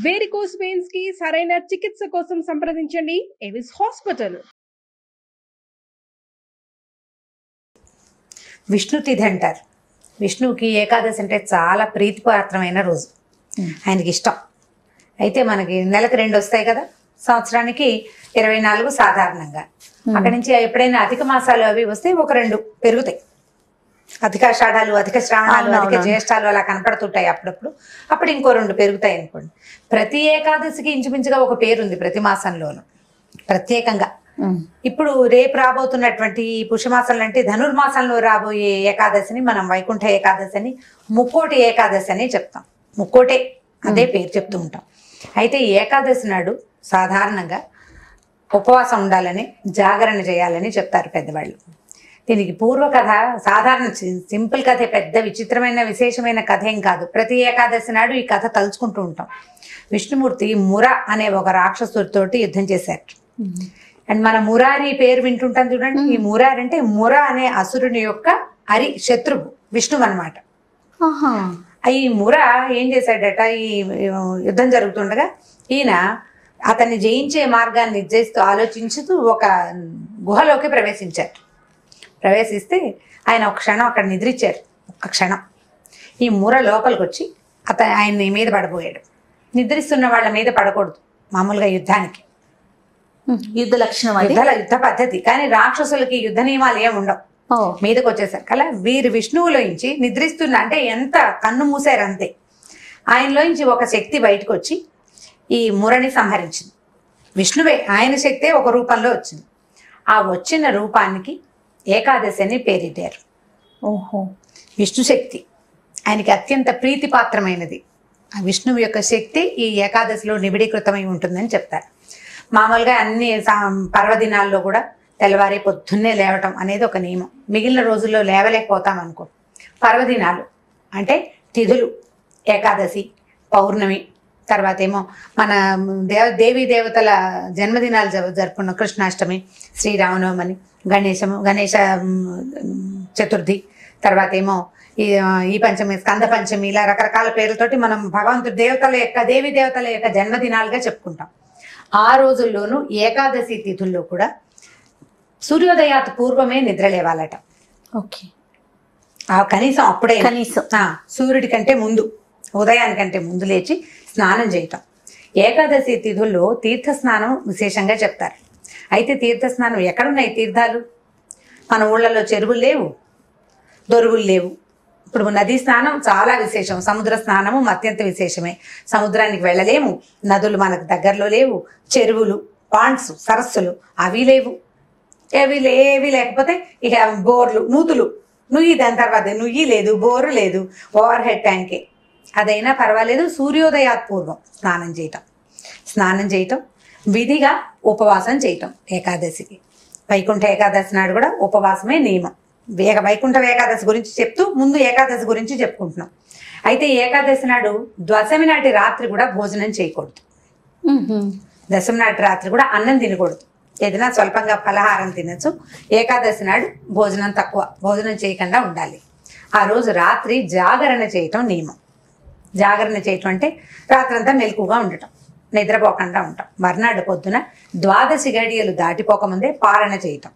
Varicose veins కి సరైన చికిత్స కోసం సంప్రదించండి ఎవిస్ హాస్పిటల్. విష్ణు తిథి అంటారు. విష్ణువుకి ఏకాదశి అంటే చాలా ప్రీతిపాత్రమైన రోజు, ఆయనకి ఇష్టం. అయితే మనకి నెలకు 2 వస్తాయి కదా, సంవత్సరానికి 24 సాధారణంగా. అక్కడి నుంచి ఎప్పుడైనా అధిక మాసాలు అవి వస్తే 1-2 పెరుగుతాయి. అధికాషాఢాలు, అధిక శ్రావణాలు, అధిక జ్యేష్ఠాలు అలా కనపడుతుంటాయి అప్పుడప్పుడు. అప్పుడు ఇంకో 2 పెరుగుతాయి అనుకోండి. ప్రతి ఏకాదశికి ఇంచుమించుగా ఒక పేరు ఉంది ప్రతి మాసంలోనూ ప్రత్యేకంగా. ఇప్పుడు రేపు రాబోతున్నటువంటి పుష్యమాసంలో అంటే ధనుర్మాసంలో రాబోయే ఏకాదశిని మనం వైకుంఠ ఏకాదశి అని, ముక్కోటి ఏకాదశి అని చెప్తాం. ముక్కోటే అదే పేరు చెప్తూ ఉంటాం. అయితే ఏకాదశి నాడు సాధారణంగా ఉపవాసం ఉండాలని, జాగరణ చేయాలని చెప్తారు పెద్దవాళ్ళు. దీనికి పూర్వకథ సాధారణ సింపుల్ కథే, పెద్ద విచిత్రమైన విశేషమైన కథ ఏం కాదు. ప్రతి ఏకాదశి నాడు ఈ కథ తలుచుకుంటూ ఉంటాం. విష్ణుమూర్తి ముర అనే ఒక రాక్షసుడితోటి యుద్ధం చేశారు. అండ్ మన మురారి పేరు వింటుంటాం చూడండి. ఈ మురారి అంటే ముర అనే అసురుని యొక్క శత్రువు విష్ణువు అనమాట. ఈ ముర ఏం చేశాడట, ఈ యుద్ధం జరుగుతుండగా ఈయన అతన్ని జయించే మార్గాన్ని నిర్దేశిస్తూ ఆలోచించుతూ ఒక గుహలోకి ప్రవేశించారు. ప్రవేశిస్తే ఆయన ఒక క్షణం అక్కడ నిద్రించారు. ఒక్క క్షణం ఈ ముర లోపలికి వచ్చి ఆయన్ని మీద పడబోయాడు. నిద్రిస్తున్న వాళ్ళ మీద పడకూడదు మామూలుగా యుద్ధానికి, యుద్ధ లక్షణం, యుద్ధ పద్ధతి. కానీ రాక్షసులకి యుద్ధ నియమాలు ఏమి ఉండవు. మీదకి వచ్చేసారు కదా, వీరు విష్ణువులోంచి నిద్రిస్తున్న అంటే ఎంత కన్ను మూసారు అంతే. ఆయనలోంచి ఒక శక్తి బయటకు వచ్చి ఈ మురని సంహరించింది. విష్ణువే, ఆయన శక్తే ఒక రూపంలో వచ్చింది. ఆ వచ్చిన రూపానికి ఏకాదశి అని పేరిటారు. ఓహో, విష్ణు శక్తి ఆయనకి అత్యంత ప్రీతిపాత్రమైనది. ఆ విష్ణువు యొక్క శక్తి ఈ ఏకాదశిలో నిబిడీకృతమై ఉంటుందని చెప్తారు. మామూలుగా అన్ని పర్వదినాల్లో కూడా తెల్లవారి పొద్దున్నే లేవటం అనేది ఒక నియమం. మిగిలిన రోజుల్లో లేవలేకపోతాం అనుకో. పర్వదినాలు అంటే తిథులు, ఏకాదశి, పౌర్ణమి, తర్వాత ఏమో మన దేవీ దేవతల జన్మదినాలు జరుపుకున్న కృష్ణాష్టమి, శ్రీరామనవమి, గణేశ చతుర్థి, తర్వాత ఏమో ఈ పంచమి, స్కంద పంచమి, ఇలా రకరకాల పేర్లతోటి మనం భగవంతుడి దేవీ దేవతల యొక్క జన్మదినాలుగా చెప్పుకుంటాం. ఆ రోజుల్లోనూ ఏకాదశి తిథుల్లో కూడా సూర్యోదయాత్ పూర్వమే నిద్ర లేవాలట. ఓకే, కనీసం అప్పుడే, కనీసం సూర్యుడి కంటే ముందు, ఉదయానికంటే ముందు లేచి స్నానం చేయటం. ఏకాదశి తిథుల్లో తీర్థ స్నానం విశేషంగా చెప్తారు. అయితే తీర్థ స్నానం ఎక్కడున్నాయి తీర్థాలు? మన ఊళ్ళలో చెరువులు లేవు, దొరువులు లేవు. ఇప్పుడు నదీ స్నానం చాలా విశేషం, సముద్ర స్నానము అత్యంత విశేషమే. సముద్రానికి వెళ్ళలేము, నదులు మనకు దగ్గరలో లేవు, చెరువులు, పాండ్స్, సరస్సులు అవి లేవు. ఏవి లేకపోతే ఇక బోర్లు, నుయ్యి, దాని తర్వాత నుయ్యి లేదు, బోరు లేదు, ఓవర్ హెడ్ ట్యాంకే. అదైనా పర్వాలేదు. సూర్యోదయాత్ పూర్వం స్నానం చేయటం, విధిగా ఉపవాసం చేయటం. ఏకాదశికి, వైకుంఠ ఏకాదశి నాడు కూడా ఉపవాసమే నియమం. వైకుంఠ ఏకాదశి గురించి చెప్తూ ముందు ఏకాదశి గురించి చెప్పుకుంటున్నాం. అయితే ఏకాదశి నాడు దశమి నాటి రాత్రి కూడా భోజనం చేయకూడదు. దశమి నాటి రాత్రి కూడా అన్నం తినకూడదు. ఏదైనా స్వల్పంగా ఫలహారం తినచ్చు. ఏకాదశి నాడు భోజనం తక్కువ, భోజనం చేయకుండా ఉండాలి. ఆ రోజు రాత్రి జాగరణ చేయటం నియమం. జాగరణ చేయటం అంటే రాత్రంతా మెలకుగా ఉండటం, నిద్రపోకుండా ఉంటాం. మర్నాడు పొద్దున ద్వాదశి గడియలు దాటిపోకముందే పారణ చేయటం.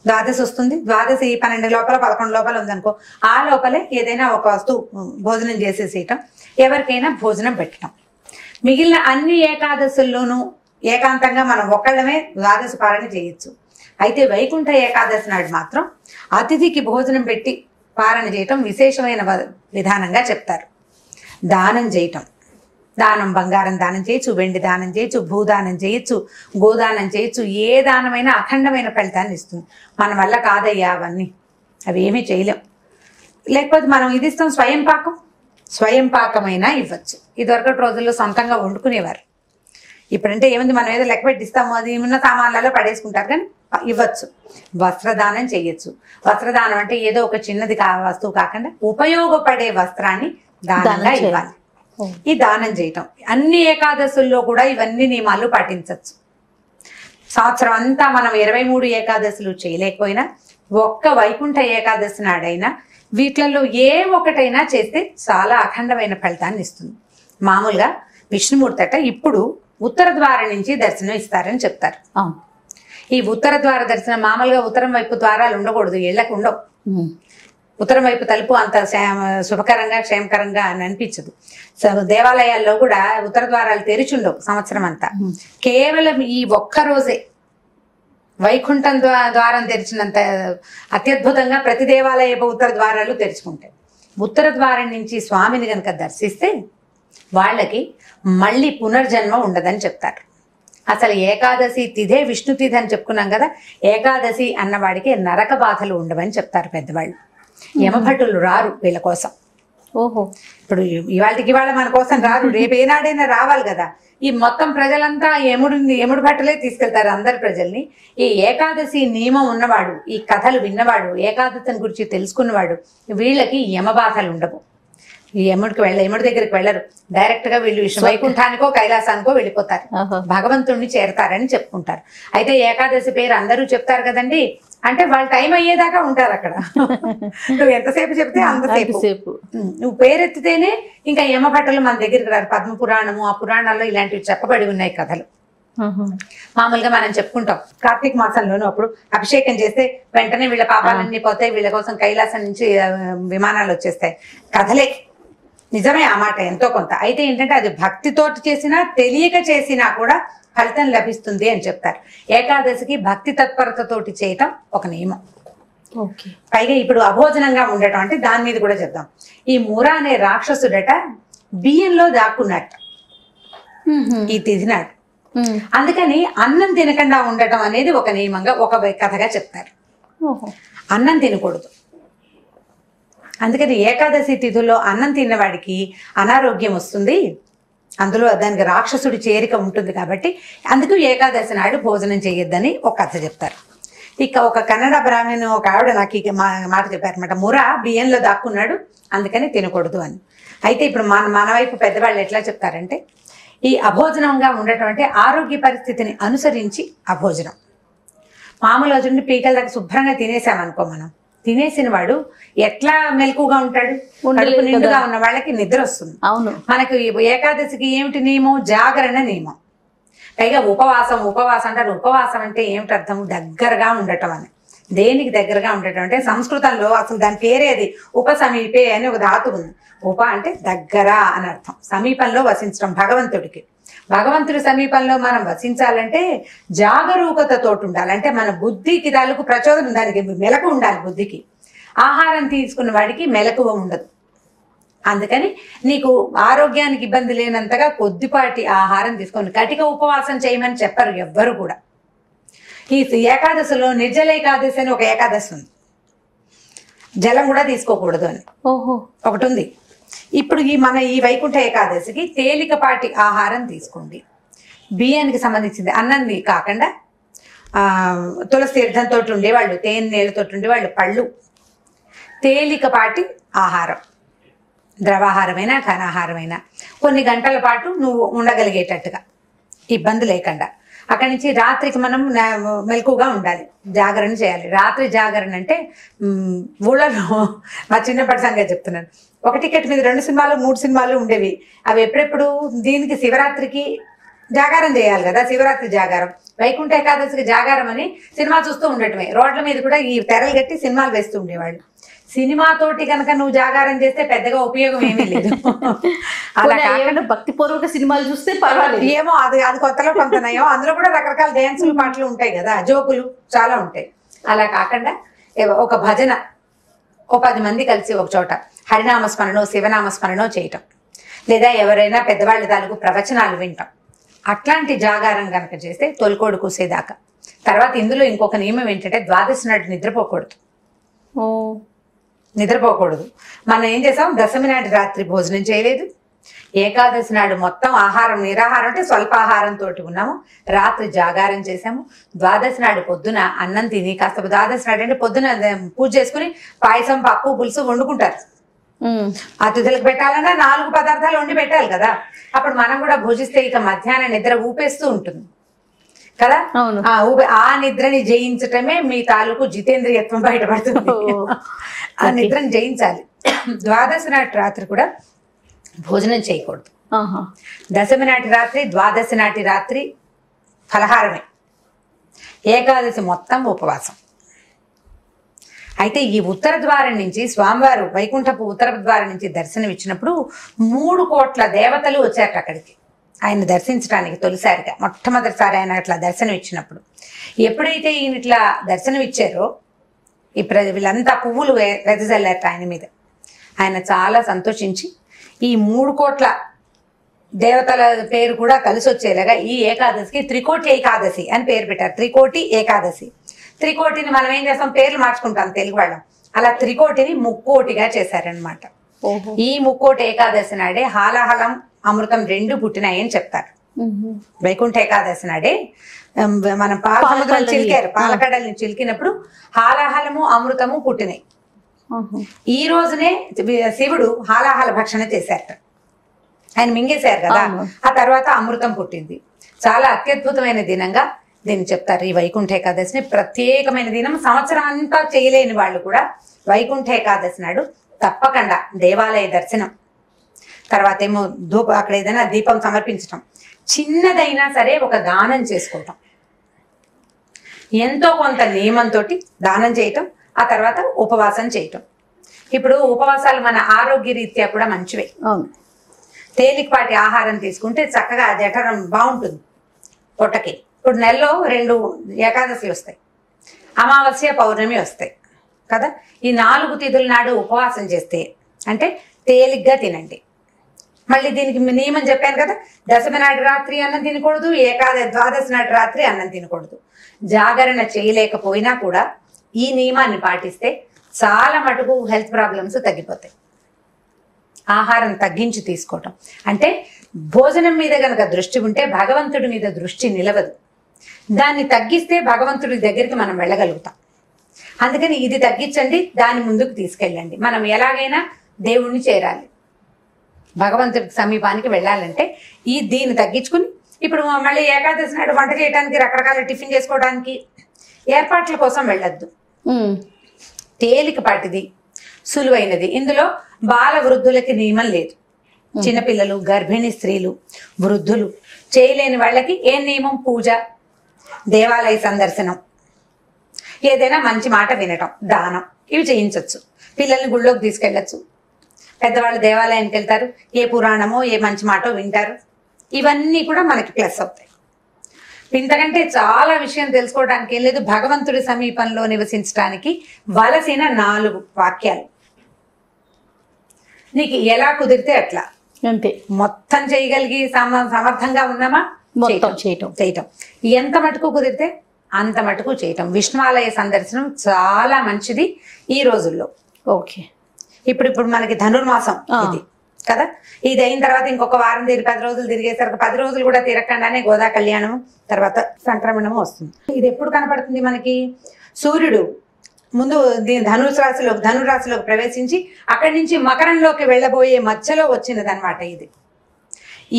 ద్వాదశి వస్తుంది, ద్వాదశి 12 లోపల 11 లోపల ఉందనుకో, ఆ లోపలే ఏదైనా ఒక వస్తువు భోజనం చేసేసేయటం, ఎవరికైనా భోజనం పెట్టడం. మిగిలిన అన్ని ఏకాదశుల్లోనూ ఏకాంతంగా మనం ఒకళ్ళమే ద్వాదశి పారణ చేయొచ్చు. అయితే వైకుంఠ ఏకాదశి నాడు మాత్రం అతిథికి భోజనం పెట్టి పారణ చేయటం విశేషమైన విధానంగా చెప్తారు. దానం చేయటం, దానం బంగారం దానం చేయొచ్చు, వెండి దానం చేయొచ్చు, భూదానం చేయొచ్చు, గోదానం చేయొచ్చు. ఏ దానమైనా అఖండమైన ఫలితాన్ని ఇస్తుంది. మన వల్ల కాదయ్యా అవన్నీ, అవి ఏమీ చేయలేం. లేకపోతే మనం ఇది ఇస్తాం, స్వయం పాకమైనా ఇవ్వచ్చు. ఇదివరకటి రోజుల్లో సొంతంగా వండుకునేవారు. ఇప్పుడంటే ఏముంది, మనం ఏదో లెక్క పెట్టి ఇస్తాము, అది ఉన్న సామాన్లలో పడేసుకుంటారు. కానీ ఇవ్వచ్చు. వస్త్రదానం చేయొచ్చు. వస్త్రదానం అంటే ఏదో ఒక చిన్నది వస్తువు కాకుండా ఉపయోగపడే వస్త్రాన్ని దానంగా ఇవ్వాలి. ఈ దానం చేయటం అన్ని ఏకాదశుల్లో కూడా ఇవన్నీ నియమాలు పాటించవచ్చు. సంవత్సరం అంతా మనం 23 ఏకాదశులు చేయలేకపోయినా ఒక్క వైకుంఠ ఏకాదశి నాడైనా వీటిలలో ఏ ఒకటైనా చేస్తే చాలా అఖండమైన ఫలితాన్ని ఇస్తుంది. మామూలుగా విష్ణుమూర్తి అట ఇప్పుడు ఉత్తర ద్వారం నుంచి దర్శనం ఇస్తారని చెప్తారు. అవును. ఈ ఉత్తర ద్వార దర్శనం మామూలుగా ఉత్తరం వైపు ద్వారాలు ఉండకూడదు, ఇళ్లకు ఉండవు. ఉత్తరం వైపు తలుపు అంత శుభకరంగా క్షేమకరంగా అని అనిపించదు. దేవాలయాల్లో కూడా ఉత్తర ద్వారాలు తెరిచుండవు సంవత్సరం అంతా. కేవలం ఈ ఒక్క రోజే వైకుంఠం ద్వారం తెరిచినంత అత్యద్భుతంగా ప్రతి దేవాలయ ఉత్తర ద్వారాలు తెరుచుకుంటాయి. ఉత్తర ద్వారం నుంచి స్వామిని కనుక దర్శిస్తే వాళ్ళకి మళ్ళీ పునర్జన్మ ఉండదని చెప్తారు. అసలు ఏకాదశి తిథే విష్ణు తిథి అని చెప్పుకున్నాం కదా, ఏకాదశి అన్నవాడికి నరక బాధలు ఉండవని చెప్తారు పెద్దవాళ్ళు. యమభటులు రారు వీళ్ళ కోసం. ఓహో. ఇప్పుడు ఇవాళ మన కోసం రారు, రేపు ఏనాడైనా రావాలి కదా. ఈ మొత్తం ప్రజలంతా యముడు భట్టలే తీసుకెళ్తారు అందరి ప్రజల్ని. ఈ ఏకాదశి నియమం ఉన్నవాడు, ఈ కథలు విన్నవాడు, ఏకాదశిని గురించి తెలుసుకున్నవాడు, వీళ్ళకి యమబాధలు ఉండవు. ఈ యముడి దగ్గరికి వెళ్ళరు, డైరెక్ట్ గా వీళ్ళు వైకుంఠానికో కైలాసానికో వెళ్ళిపోతారు, భగవంతుణ్ణి చేరతారని చెప్పుకుంటారు. అయితే ఏకాదశి పేరు అందరూ చెప్తారు కదండి, అంటే వాళ్ళ టైం అయ్యేదాకా ఉంటారు అక్కడ. నువ్వు ఎంతసేపు చెప్తే అంతసేపు. నువ్వు పేరెత్తితేనే ఇంకా యమభట్టలు మన దగ్గరికి రారు. పద్మ పురాణము, ఆ పురాణాల్లో ఇలాంటివి చెప్పబడి ఉన్నాయి కథలు. మామూలుగా మనం చెప్పుకుంటాం కార్తీక మాసంలోనూ అప్పుడు అభిషేకం చేస్తే వెంటనే వీళ్ళ పాపాలన్నీ పోతాయి, వీళ్ళ కోసం కైలాసం నుంచి విమానాలు వచ్చేస్తాయి. కథలే, నిజమే ఆ మాట ఎంతో కొంత. అయితే ఏంటంటే అది భక్తితోటి చేసినా తెలియక చేసినా కూడా ఫలితం లభిస్తుంది అని చెప్తారు. ఏకాదశికి భక్తి తత్పరతతోటి చేయటం ఒక నియమం. పైగా ఇప్పుడు అభోజనంగా ఉండటం అంటే దాని మీద కూడా చెప్దాం. ఈ ముర అనే రాక్షసుడట బియ్యంలో దాక్కున్నట్ట ఈ తిథి నాడు. అందుకని అన్నం తినకుండా ఉండటం అనేది ఒక నియమంగా ఒక కథగా చెప్తారు. అన్నం తినకూడదు. అందుకని ఏకాదశి తిథుల్లో అన్నం తిన్నవాడికి అనారోగ్యం వస్తుంది, అందులో దానికి రాక్షసుడి చేరిక ఉంటుంది కాబట్టి అందుకు ఏకాదశి నాడు భోజనం చేయొద్దని ఒక కథ చెప్తారు. ఇక ఒక కన్నడ బ్రాహ్మణు ఒక ఆవిడ నాకు ఈ మాట చెప్పారనమాట, ముర బియ్యంలో దాక్కున్నాడు అందుకని తినకూడదు అని. అయితే ఇప్పుడు మన వైపు పెద్దవాళ్ళు ఎట్లా చెప్తారంటే, ఈ అభోజనంగా ఉండటం అంటే ఆరోగ్య పరిస్థితిని అనుసరించి అభోజనం. మామూలు రోజుని పీకల దగ్గర శుభ్రంగా తినేసామనుకో, మనం తినేసిన వాడు ఎట్లా మెలకుగా ఉంటాడు? కడుపు నిండుగా ఉన్న వాళ్ళకి నిద్ర వస్తుంది. అవును. మనకు ఏకాదశికి ఏమిటి నియమం? జాగరణ నియమం. పైగా ఉపవాసం అంటారు. ఉపవాసం అంటే ఏమిటి అర్థం? దగ్గరగా ఉండటం అని. దేనికి దగ్గరగా ఉండటం అంటే సంస్కృతంలో అసలు దాని పేరే అది ఉపసమీపే అని ఒక ధాతు ఉంది. ఉప అంటే దగ్గర అని అర్థం, సమీపంలో వసించడం భగవంతుడికి. భగవంతుడి సమీపంలో మనం వసించాలంటే జాగరూకతతోటి ఉండాలి. అంటే మన బుద్ధికి తాలూకు ప్రచోదనం, దానికి మెలకు ఉండాలి బుద్ధికి. ఆహారం తీసుకున్న వాడికి మెలకువ ఉండదు. అందుకని నీకు ఆరోగ్యానికి ఇబ్బంది లేనంతగా కొద్దిపాటి ఆహారం తీసుకోండి. కటిక ఉపవాసం చేయమని చెప్పరు ఎవ్వరు కూడా. ఈ ఏకాదశిలో నిర్జల ఏకాదశి అని ఒక ఏకాదశి ఉంది, జలం కూడా తీసుకోకూడదు అని ఒకటి ఉంది. ఇప్పుడు ఈ వైకుంఠ ఏకాదశికి తేలికపాటి ఆహారం తీసుకోండి. బియ్యానికి సంబంధించింది అన్నంది కాకుండా తులసి తీర్థంతో ఉండేవాళ్ళు, తేనె నీళ్ళతో ఉండేవాళ్ళు, పళ్ళు, తేలికపాటి ఆహారం, ద్రవాహారమైనా ఘనాహారమైనా కొన్ని గంటల పాటు నువ్వు ఉండగలిగేటట్టుగా ఇబ్బంది లేకుండా. అక్కడి నుంచి రాత్రికి మనం మెలకుగా ఉండాలి, జాగరణ చేయాలి. రాత్రి జాగరణ అంటే ఊళ్ళలో మా చిన్నప్పటి సంగతి చెప్తున్నాను. ఒక టికెట్ మీద 2 సినిమాలు 3 సినిమాలు ఉండేవి. అవి ఎప్పుడెప్పుడు దీనికి శివరాత్రికి జాగారం చేయాలి కదా, శివరాత్రి జాగారం. వైకుంఠ ఏకాదశికి జాగారం అని సినిమా చూస్తూ ఉండటమే. రోడ్ల మీద కూడా ఈ తెరలు కట్టి సినిమాలు వేస్తూ ఉండేవాళ్ళు. సినిమాతోటి కనుక నువ్వు జాగారం చేస్తే పెద్దగా ఉపయోగం ఏమీ లేదు. అలా భక్తిపూర్వక సినిమాలు చూస్తే పర్వాలేదు. ఏమో అది కొత్తలో కొంత నయం. అందులో కూడా రకరకాల డ్యాన్సులు పాటలు ఉంటాయి కదా, జోకులు చాలా ఉంటాయి. అలా కాకుండా ఒక భజన, ఓ 10 మంది కలిసి ఒక చోట హరినామస్మరణో శివనామస్మరణో చేయటం, లేదా ఎవరైనా పెద్దవాళ్ళ తాలూకు ప్రవచనాలు వింటాం. అట్లాంటి జాగారం కనుక చేస్తే తొలికోడు కూసేదాకా. తర్వాత ఇందులో ఇంకొక నియమం ఏంటంటే ద్వాదశి నాడు నిద్రపోకూడదు. మనం ఏం చేసాం? దశమి నాటి రాత్రి భోజనం చేయలేదు. ఏకాదశి నాడు మొత్తం ఆహారం నిరాహారం అంటే స్వల్పాహారంతో ఉన్నాము. రాత్రి జాగారం చేసాము. ద్వాదశి నాడు పొద్దున అన్నం తిని కాస్త, ద్వాదశి నాడు అంటే పొద్దున పూజ చేసుకుని పాయసం, పప్పు, పులుసు వండుకుంటారు. అతిథులకు పెట్టాలన్నా 4 పదార్థాలు వండి పెట్టాలి కదా. అప్పుడు మనం కూడా భోజిస్తే ఇక మధ్యాహ్నం నిద్ర ఊపేస్తూ ఉంటుంది కదా. ఆ నిద్రని జయించటమే మీ తాలూకు జితేంద్రియత్వం బయటపడుతుంది. ఆ నిద్రని జయించాలి. ద్వాదశి నాటి రాత్రి కూడా భోజనం చేయకూడదు. ఆహా. దశమి నాటి రాత్రి, ద్వాదశి నాటి రాత్రి ఫలహారమే, ఏకాదశి మొత్తం ఉపవాసం. అయితే ఈ ఉత్తర ద్వారం నుంచి స్వామివారు వైకుంఠపు ఉత్తర ద్వారం నుంచి దర్శనం ఇచ్చినప్పుడు 3 కోట్ల దేవతలు వచ్చారు అక్కడికి ఆయన దర్శించడానికి. తొలిసారిగా మొట్టమొదటిసారి ఆయన అట్లా దర్శనం ఇచ్చినప్పుడు, ఎప్పుడైతే ఈయన ఇట్లా దర్శనం ఇచ్చారో వీళ్ళంతా పువ్వులు వెదజల్లారు ఆయన మీద. ఆయన చాలా సంతోషించి ఈ 3 కోట్ల దేవతల పేరు కూడా కలిసి వచ్చేలాగా ఈ ఏకాదశికి త్రికోటి ఏకాదశి అని పేరు పెట్టారు. త్రికోటి ఏకాదశి. త్రికోటిని మనం ఏం చేస్తాం, పేర్లు మార్చుకుంటాం తెలుగు వాళ్ళం. అలా త్రికోటిని ముక్కోటిగా చేశారనమాట. ఈ ముక్కోటి ఏకాదశి నాడే హాలాహలం అమృతం 2 పుట్టినాయని చెప్తారు. వైకుంఠ ఏకాదశి నాడే మనం పాలసముద్రం చిలికారు, పాలకడల్ని చిలికినప్పుడు హాలాహలము అమృతము పుట్టినాయి. ఈ రోజునే శివుడు హాలాహల భక్షణ చేశారు, ఆయన మింగేశారు కదా. ఆ తర్వాత అమృతం పుట్టింది. చాలా అత్యద్భుతమైన దినంగా దీన్ని చెప్తారు. ఈ వైకుంఠ ఏకాదశిని ప్రత్యేకమైన దినం. సంవత్సరం అంతా చేయలేని వాళ్ళు కూడా వైకుంఠ ఏకాదశి నాడు తప్పకుండా దేవాలయ దర్శనం, తర్వాత ఏమో అక్కడ ఏదైనా దీపం సమర్పించటం, చిన్నదైనా సరే ఒక దానం చేసుకోవటం, ఎంతో కొంత నియమంతో దానం చేయటం, ఆ తర్వాత ఉపవాసం చేయటం. ఇప్పుడు ఉపవాసాలు మన ఆరోగ్య రీత్యా కూడా మంచివే. తేలికపాటి ఆహారం తీసుకుంటే చక్కగా జఠరం బాగుంటుంది పొట్టకి. ఇప్పుడు నెలలో 2 ఏకాదశులు వస్తాయి, అమావాస్య పౌర్ణమి వస్తాయి కదా. ఈ 4 తిథుల నాడు ఉపవాసం చేస్తే అంటే తేలిగ్గా తినండి. మళ్ళీ దీనికి నియమం చెప్పాను కదా, దశమి నాటి రాత్రి అన్నం తినకూడదు, ద్వాదశి నాటి రాత్రి అన్నం తినకూడదు. జాగరణ చేయలేకపోయినా కూడా ఈ నియమాన్ని పాటిస్తే చాలా మటుకు హెల్త్ ప్రాబ్లమ్స్ తగ్గిపోతాయి. ఆహారం తగ్గించి తీసుకోవటం అంటే భోజనం మీద గనక దృష్టి ఉంటే భగవంతుడి మీద దృష్టి నిలవదు. దాన్ని తగ్గిస్తే భగవంతుడి దగ్గరికి మనం వెళ్ళగలుగుతాం. అందుకని ఇది తగ్గించండి, దాన్ని ముందుకు తీసుకెళ్ళండి. మనం ఎలాగైనా దేవుణ్ణి చేరాలి, భగవంతుడికి సమీపానికి వెళ్ళాలంటే దీన్ని తగ్గించుకుని ఇప్పుడు మళ్ళీ ఏకాదశి నాడు వంట చేయడానికి, రకరకాల టిఫిన్ చేసుకోవడానికి ఏర్పాట్ల కోసం వెళ్ళొద్దు. తేలికపాటిది, సులువైనది. ఇందులో బాల వృద్ధులకి నియమం లేదు. చిన్నపిల్లలు, గర్భిణీ స్త్రీలు, వృద్ధులు చేయలేని వాళ్ళకి ఏ నియమం, పూజ, దేవాలయ సందర్శనం, ఏదైనా మంచి మాట వినటం, దానం, ఇవి చేయించవచ్చు. పిల్లల్ని గుళ్ళోకి తీసుకెళ్ళచ్చు, పెద్దవాళ్ళు దేవాలయానికి వెళ్తారు, ఏ పురాణమో ఏ మంచి మాటో వింటారు. ఇవన్నీ కూడా మనకి ప్లస్ అవుతాయి. ఇంతకంటే చాలా విషయం తెలుసుకోవడానికి ఏం లేదు. భగవంతుడి సమీపంలో నివసించడానికి వలసిన 4 వాక్యాలు నీకు ఎలా కుదిరితే అట్లా, అంతే. మొత్తం చేయగలిగి సమర్థంగా ఉన్నామా చేయటం, ఎంత మటుకు కుదిరితే అంత మటుకు చేయటం. విష్ణువాలయ సందర్శనం చాలా మంచిది ఈ రోజుల్లో. ఓకే. ఇప్పుడు మనకి ధనుర్మాసం ఇది కదా. ఇది అయిన తర్వాత ఇంకొక వారం 10 రోజులు తిరిగేసరికి 10 రోజులు కూడా తిరగకుండానే గోదా కళ్యాణము, తర్వాత సంక్రమణము వస్తుంది. ఇది ఎప్పుడు కనపడుతుంది మనకి? సూర్యుడు ముందు ధనురాశిలోకి ప్రవేశించి అక్కడి నుంచి మకరంలోకి వెళ్ళబోయే మధ్యలో వచ్చినదనమాట ఇది.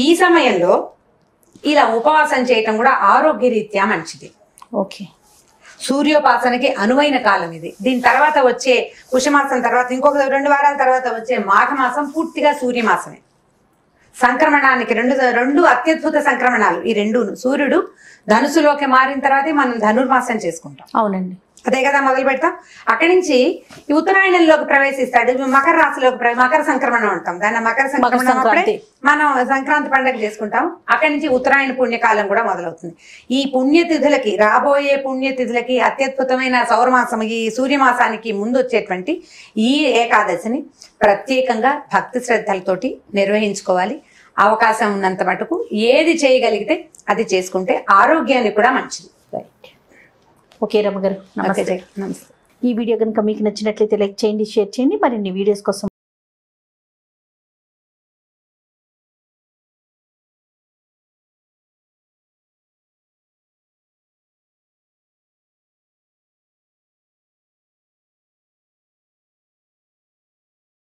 ఈ సమయంలో ఇలా ఉపవాసం చేయటం కూడా ఆరోగ్య రీత్యా మంచిది. ఓకే. సూర్యోపాసనకి అనువైన కాలం ఇది. దీని తర్వాత వచ్చే పుష్యమాసం తర్వాత ఇంకొక 2 వారాల తర్వాత వచ్చే మాఘమాసం పూర్తిగా సూర్యమాసమే. సంక్రమణానికి రెండు అత్యద్భుత సంక్రమణాలు ఈ 2. సూర్యుడు ధనుసులోకి మారిన తర్వాతే మనం ధనుర్మాసం చేసుకుంటాం. అవునండి, అదే కదా మొదలు పెడతాం. అక్కడి నుంచి ఈ ఉత్తరాయణంలోకి ప్రవేశిస్తాడు, మకర రాశిలోకి మకర సంక్రమణం అంటాం దాన్ని. మకర సంక్రమణం అప్పుడే మనం సంక్రాంతి పండుగ చేసుకుంటాం. అక్కడి నుంచి ఉత్తరాయణ పుణ్యకాలం కూడా మొదలవుతుంది. ఈ పుణ్యతిథులకి, రాబోయే పుణ్యతిథులకి అత్యద్భుతమైన సౌరమాసం, ఈ సూర్యమాసానికి ముందు వచ్చేటువంటి ఈ ఏకాదశిని ప్రత్యేకంగా భక్తి శ్రద్ధలతోటి నిర్వహించుకోవాలి. అవకాశం ఉన్నంత మటుకు ఏది చేయగలిగితే అది చేసుకుంటే ఆరోగ్యానికి కూడా మంచిది. ఓకే రమ్మ గారు, నమస్తే. నమస్తే. ఈ వీడియో కనుక మీకు నచ్చినట్లయితే లైక్ చేయండి, షేర్ చేయండి. మరిన్ని వీడియోస్ కోసం